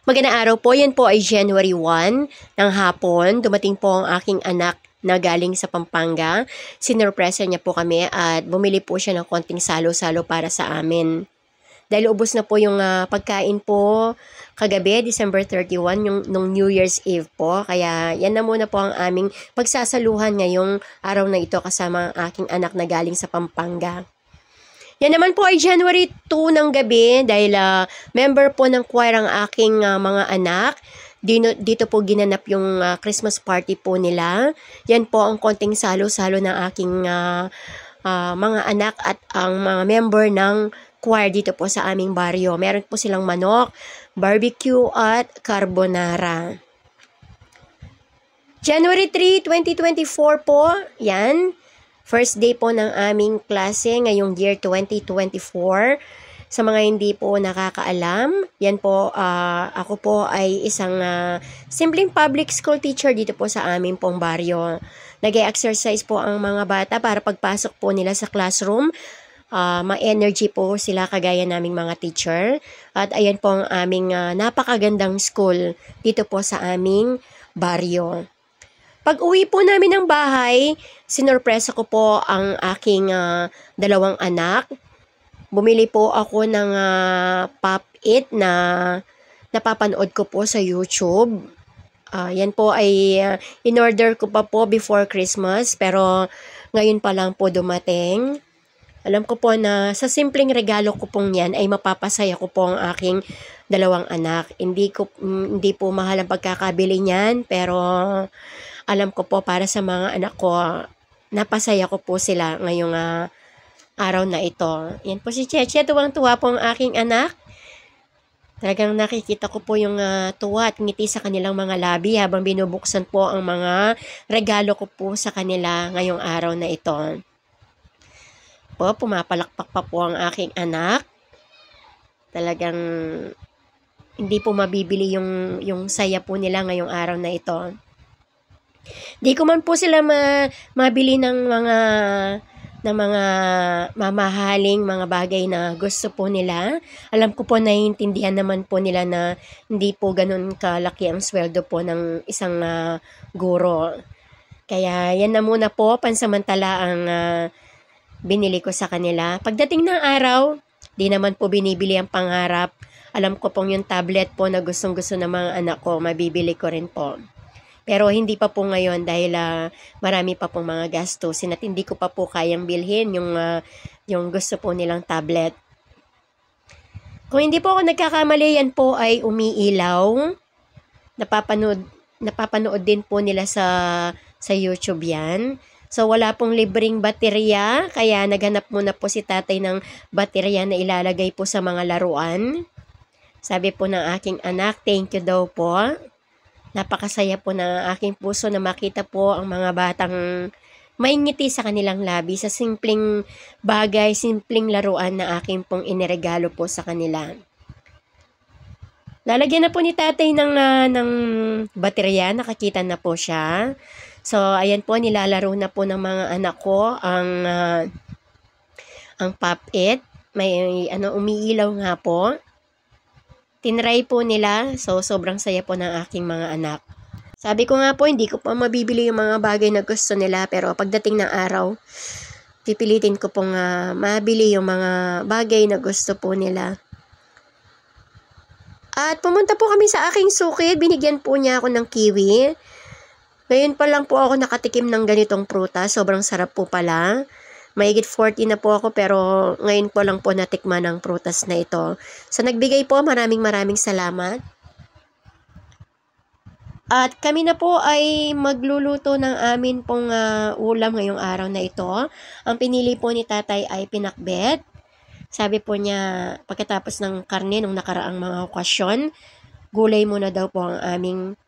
Magandang araw po, yan po ay January 1 ng hapon. Dumating po ang aking anak na galing sa Pampanga. Sinurpresa niya po kami at bumili po siya ng konting salo-salo para sa amin. Dahil ubos na po yung pagkain po kagabi, December 31, nung New Year's Eve po. Kaya yan na muna po ang aming pagsasaluhan ngayong araw na ito kasama ang aking anak na galing sa Pampanga. Yan naman po ay January 2 ng gabi dahil member po ng choir ang aking mga anak. Dito po ginanap yung Christmas party po nila. Yan po ang konting salo-salo ng aking mga anak at ang mga member ng choir dito po sa aming baryo. Meron po silang manok, barbecue at carbonara. January 3, 2024 po, yan. First day po ng aming klase ngayong year 2024. Sa mga hindi po nakakaalam, yan po, ako po ay isang simpleng public school teacher dito po sa aming pong baryo. Nag-exercise po ang mga bata para pagpasok po nila sa classroom. Ma-energy po sila kagaya naming mga teacher. At ayan po ang aming napakagandang school dito po sa aming baryo. Pag uwi po namin ng bahay, sinurpresa ko po ang aking dalawang anak. Bumili po ako ng Pop-It na napapanood ko po sa YouTube. Yan po ay in-order ko pa po before Christmas pero ngayon pa lang po dumating. Alam ko po na sa simpleng regalo ko pong yan ay mapapasaya ko po ang aking dalawang anak. Hindi po mahal ang pagkakabili niyan pero alam ko po para sa mga anak ko, napasaya ko po sila ngayong araw na ito. Yan po si Cheche, tuwang-tuwa po ang aking anak. Talagang nakikita ko po yung tuwa at ngiti sa kanilang mga labi habang binubuksan po ang mga regalo ko po sa kanila ngayong araw na ito. Po, pumapalakpak pa po ang aking anak. Talagang hindi po mabibili yung saya po nila ngayong araw na ito. Di ko man po sila mabili ng mga mamahaling mga bagay na gusto po nila. Alam ko po naiintindihan naman po nila na hindi po ganun kalaki ang sweldo po ng isang guro. Kaya yan na muna po, pansamantala ang binili ko sa kanila. Pagdating ng araw, di naman po binibili ang pangarap. Alam ko pong yung tablet po na gustong-gusto ng mga anak ko, mabibili ko rin po. Pero hindi pa po ngayon dahil marami pa pong mga gastusin at hindi ko pa po kayang bilhin yung gusto po nilang tablet. Kung hindi po ako nagkakamali, yan po ay umiilaw. Napapanood din po nila sa YouTube yan. So wala pong libreng baterya, kaya naghanap muna po si tatay ng baterya na ilalagay po sa mga laruan. Sabi po ng aking anak, thank you daw po. Napakasaya po ng aking puso na makita po ang mga batang may ngiti sa kanilang labi sa simpleng bagay, simpleng laruan na aking pong iniregalo po sa kanila. Lalagyan na po ni tatay ng baterya, nakakita na po siya. So, ayan po, nilalaro na po ng mga anak ko ang Pop-It. May umiilaw nga po. Tinry po nila, so sobrang saya po ng aking mga anak. Sabi ko nga po, hindi ko pa mabibili yung mga bagay na gusto nila, pero pagdating ng araw, pipilitin ko pong mabili yung mga bagay na gusto po nila. At pumunta po kami sa aking sukid, binigyan po niya ako ng kiwi. Ngayon pa lang po ako nakatikim ng ganitong prutas, sobrang sarap po pala. Mahigit 40 na po ako pero ngayon po lang po natikman ang prutas na ito. Sa nagbigay po, maraming salamat. At kami na po ay magluluto ng amin pong ulam ngayong araw na ito. Ang pinili po ni tatay ay pinakbet. Sabi po niya pagkatapos ng karne nung nakaraang mga okasyon, gulay muna daw po ang aming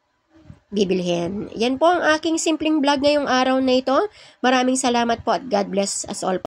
bibilhin. Yan po ang aking simpleng vlog ngayong araw na ito. Maraming salamat po at God bless us all.